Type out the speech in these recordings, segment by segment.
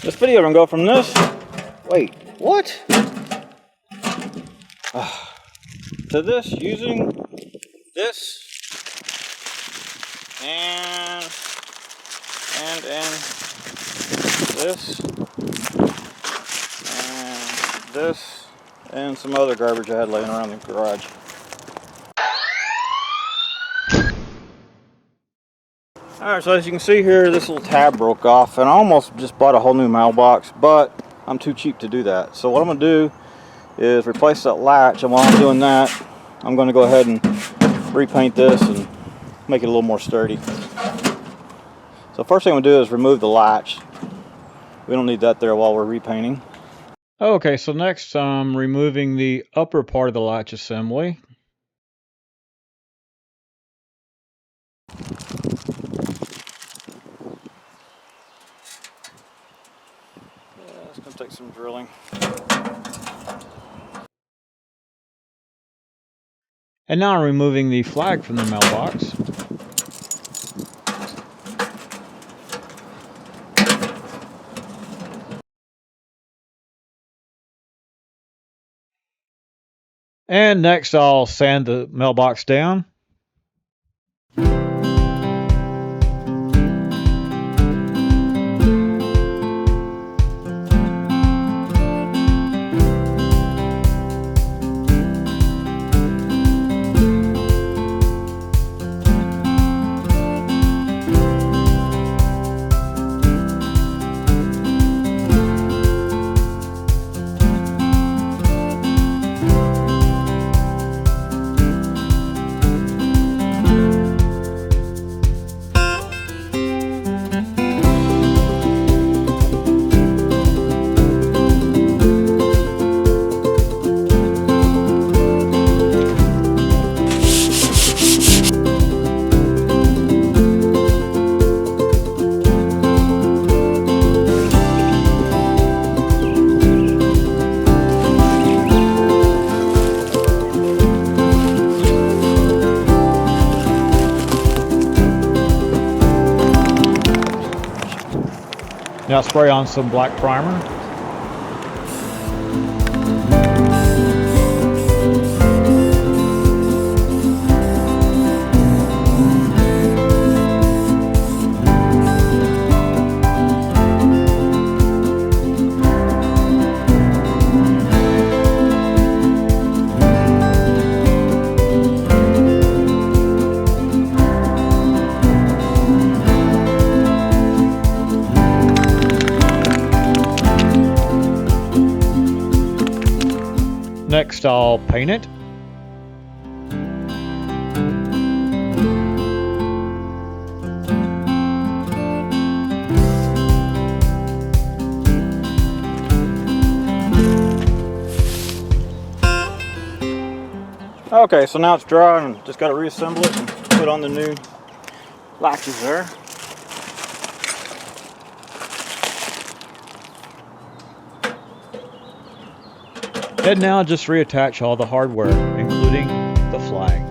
This video gonna go from this. Wait, what? To this using this and this and this and some other garbage I had laying around the garage. Alright, so as you can see here, this little tab broke off, and I almost just bought a whole new mailbox, but I'm too cheap to do that. So what I'm going to do is replace that latch, and while I'm doing that, I'm going to go ahead and repaint this and make it a little more sturdy. So first thing I'm going to do is remove the latch. We don't need that there while we're repainting. Okay, so next I'm removing the upper part of the latch assembly. It's going to take some drilling. And now I'm removing the flag from the mailbox. And next I'll sand the mailbox down. Now spray on some black primer. Next I'll paint it. Okay, so now it's dry and just got to reassemble it and put on the new latches there. And now just reattach all the hardware, including the flag.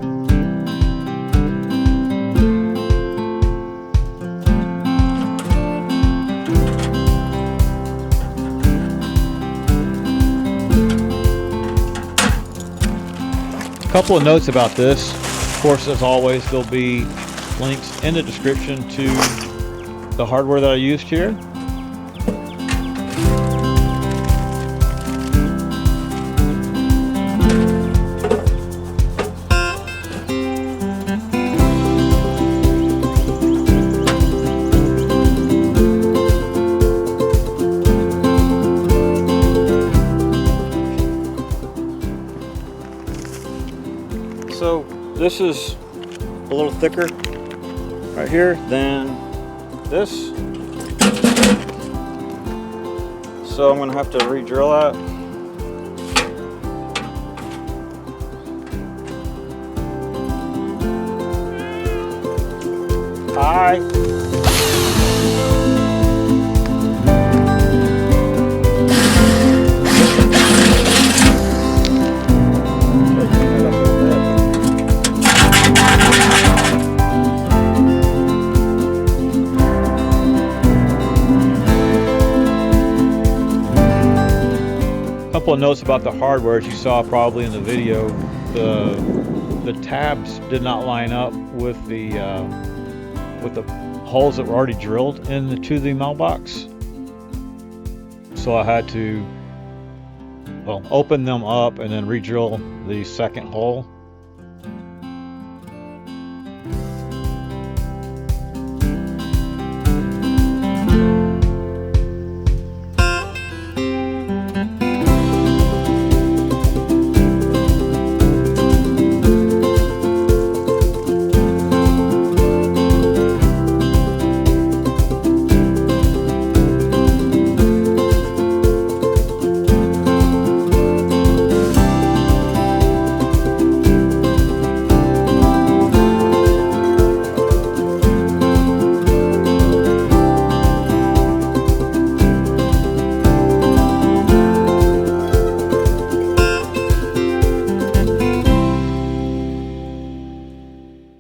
A couple of notes about this. Of course, as always, there'll be links in the description to the hardware that I used here. So this is a little thicker right here than this. So I'm going to have to re-drill that. Hi. Couple of notes about the hardware. As you saw probably in the video, the tabs did not line up with the holes that were already drilled into the mailbox. So I had to open them up and then re-drill the second hole.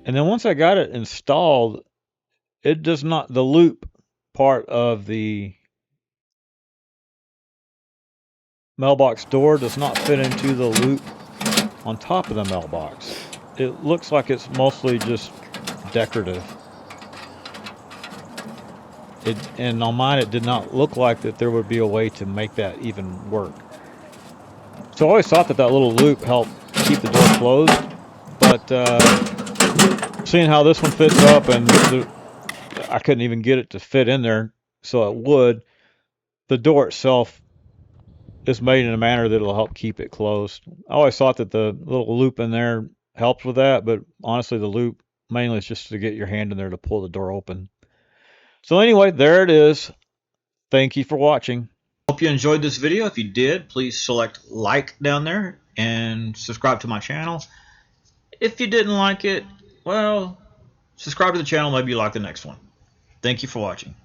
And then once I got it installed, it does not, the loop part of the mailbox door does not fit into the loop on top of the mailbox. It looks like it's mostly just decorative. And on mine, it did not look like that there would be a way to make that even work. So I always thought that that little loop helped keep the door closed, but seeing how this one fits up, and I couldn't even get it to fit in there so it would, the door itself is made in a manner that will help keep it closed. I always thought that the little loop in there helped with that, but honestly the loop mainly is just to get your hand in there to pull the door open. So anyway, there it is. Thank you for watching. Hope you enjoyed this video. If you did, please select like down there and subscribe to my channel. If you didn't like it, well, subscribe to the channel, maybe you like the next one. Thank you for watching.